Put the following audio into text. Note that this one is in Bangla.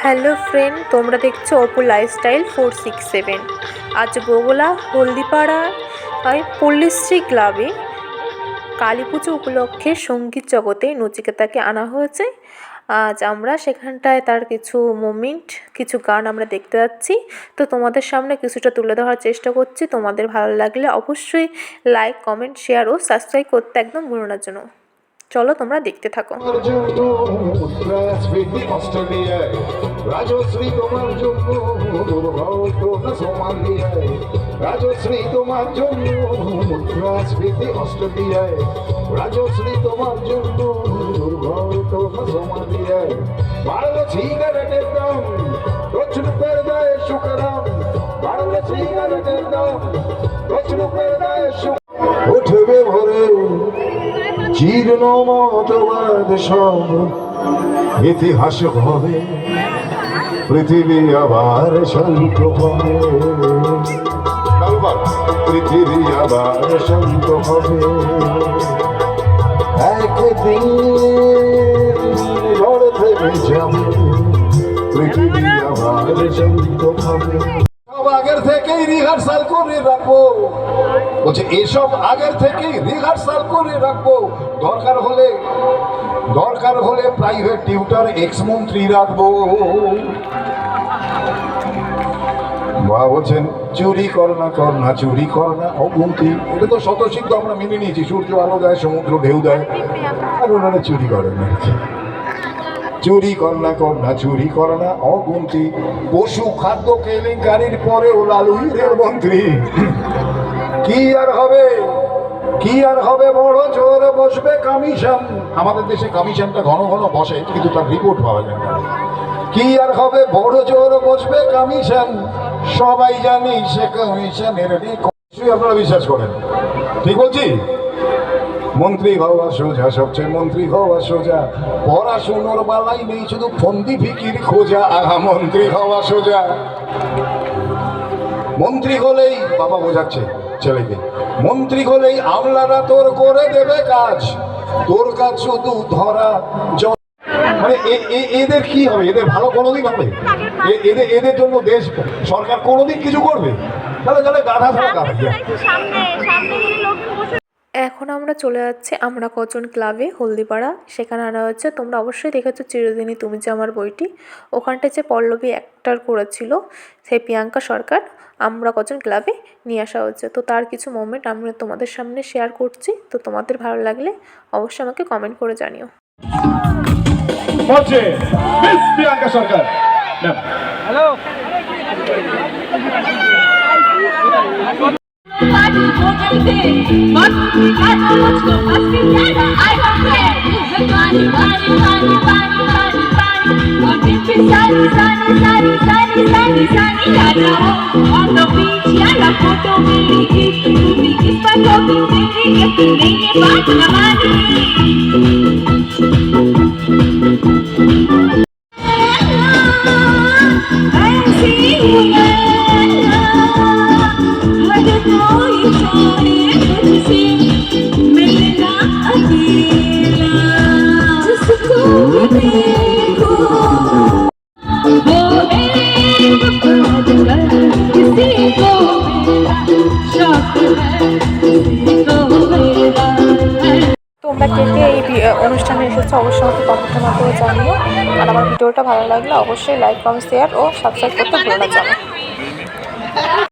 হ্যালো ফ্রেন্ড, তোমরা দেখছো অপু লাইফস্টাইল 467। আজ বগুলা হলদিপাড়ায় পল্লীশ্রী ক্লাবে কালী পুজো উপলক্ষে সঙ্গীত জগতে নচিকেতাকে আনা হয়েছে। আজ আমরা সেখানটায় তার কিছু মোমেন্ট, কিছু গান আমরা দেখতে যাচ্ছি। তো তোমাদের সামনে কিছুটা তুলে ধরার চেষ্টা করছি। তোমাদের ভালো লাগলে অবশ্যই লাইক, কমেন্ট, শেয়ার ও সাবস্ক্রাইব করতে একদম ভুলো না যেন। চলো তোমরা দেখতে থাকো। রাজশ্রী তোমার জন্য রাজশ্রী তোমার জন্য মুদ্রাস্ফীতি অস্ট্রেলিয়ায়, রাজশ্রী তোমার জন্য সোমালিয়ায়, বাড়লো সিগারেটের দাম, রোজরূপের দায়ে সুখরাম, বাড়লো সিগারেটের দাম, রোজরূপের দায়ে সুখ উঠবে ভরে জীর্ণ মতবাদ সব ইতিহাস হবে, পৃথিবী আবার শান্ত হবে, পৃথিবী আবার শান্ত হবে, একদিন ঝড় থেমে যাবে, পৃথিবী আবার শান্ত হবে। আগের থেকেই রিহার্সাল করে রাখবো, বলছে এসব আগের থেকেই রিহার্সাল করে রাখবো, দরকার হলে প্রাইভেট টিউটার এক্স মন্ত্রী রাখবো। বা বলছেন চুরি কর না চুরি কর না অগুন্তি, এটা তো স্বতঃসিদ্ধ, আমরা মেনে নিয়েছি। সূর্য আলো দেয়, সমুদ্র ঢেউ দেয়, আর ওনারা চুরি করেন না। চুরি কর না চুরি কর না অগুন্তি, পশু খাদ্য কেলেঙ্কারির পরেও লালুই রেলমন্ত্রী। কি আর হবে বড় জোর বসবে কমিশন। আমাদের দেশে কমিশনটা ঘন ঘন বসে, কিন্তু তার রিপোর্ট পাওয়া যায় না। কি আর হবে বড় জোর বসবে কমিশন, সবাই জানি সে কমিশনের আপনারা বিশ্বাস করেন? ঠিক বলছি? মন্ত্রী হওয়া সোজা, সবচেয়ে মন্ত্রী হওয়া সোজা, পড়াশুনোর বালাই নেই, শুধু ফন্দি ফিকির খোঁজা। আহা, মন্ত্রী হওয়া সোজা। মন্ত্রী হলেই বাবা বোঝাচ্ছে ছেলেকে, মন্ত্রী হলেই আমলারা তোর করে দেবে কাজ, তোর কাজ শুধু ধরা। মানে এদের কি হবে? এদের ভালো কোনোদিন হবে? এদের জন্য দেশ সরকার কোনোদিন কিছু করবে? তাহলে গাধা ছাড়া গাধা। এখন আমরা চলে যাচ্ছি আমরা কজন ক্লাবে হলদিপাড়া। সেখানে আনা হচ্ছে, তোমরা অবশ্যই দেখেছো চিরদিনই তুমি যে আমার বইটি, ওখানটায় যে পল্লবী অ্যাক্টার করেছিল সেই প্রিয়াঙ্কা সরকার, আমরা কজন ক্লাবে নিয়ে আসা হচ্ছে। তো তার কিছু মোমেন্ট আমি তোমাদের সামনে শেয়ার করছি। তো তোমাদের ভালো লাগলে অবশ্যই আমাকে কমেন্ট করে জানিও। প্রিয়াঙ্কা সরকার, হ্যালো। তোমরা কে কে এই অনুষ্ঠানে এসেছো অবশ্যই আমাকে কমেন্টের মাধ্যমে জানিও। আর আমার ভিডিওটা ভালো লাগলে অবশ্যই লাইক, কমেন্ট, শেয়ার ও সাবস্ক্রাইব করতে ভুলো না। জানো।